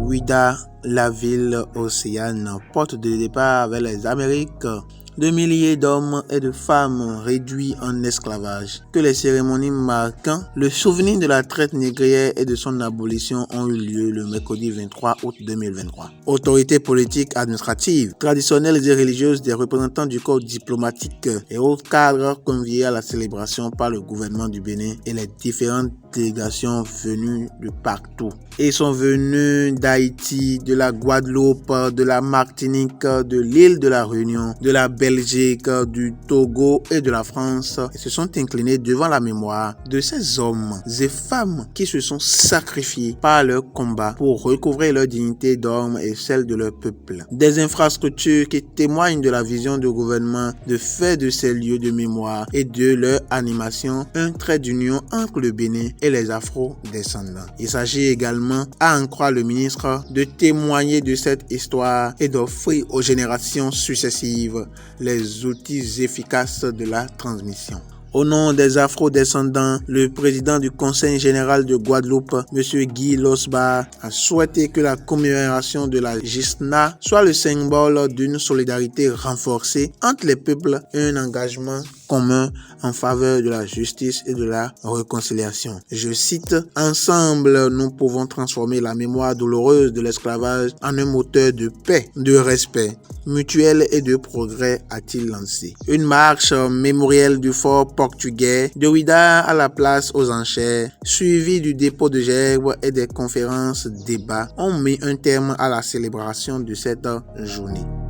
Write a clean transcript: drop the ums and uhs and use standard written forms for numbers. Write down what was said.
Ouidah, la ville océane, porte de départ vers les Amériques de milliers d'hommes et de femmes réduits en esclavage. Que les cérémonies marquant le souvenir de la traite négrière et de son abolition ont eu lieu le mercredi 23 août 2023. Autorités politiques, administratives, traditionnelles et religieuses, des représentants du corps diplomatique et autres cadres conviés à la célébration par le gouvernement du Bénin et les différentes délégations venues de partout. Ils sont venus d'Haïti, de la Guadeloupe, de la Martinique, de l'île de la Réunion, de la Belgique, du Togo et de la France et se sont inclinés devant la mémoire de ces hommes et femmes qui se sont sacrifiés par leur combat pour recouvrer leur dignité d'homme et celle de leur peuple. Des infrastructures qui témoignent de la vision du gouvernement de faire de ces lieux de mémoire et de leur animation un trait d'union entre le Bénin et les Afro-descendants. Il s'agit également, à en croire le ministre, de témoigner de cette histoire et d'offrir aux générations successives les outils efficaces de la transmission. Au nom des Afro-descendants, le président du Conseil général de Guadeloupe, M. Guy Losbar, a souhaité que la commémoration de la GISNA soit le symbole d'une solidarité renforcée entre les peuples et un engagement commun en faveur de la justice et de la réconciliation. Je cite, « Ensemble, nous pouvons transformer la mémoire douloureuse de l'esclavage en un moteur de paix, de respect mutuel et de progrès », a-t-il lancé. Une marche mémorielle du fort portugais de Ouidah à la place aux enchères, suivie du dépôt de gerbes et des conférences débats, ont mis un terme à la célébration de cette journée.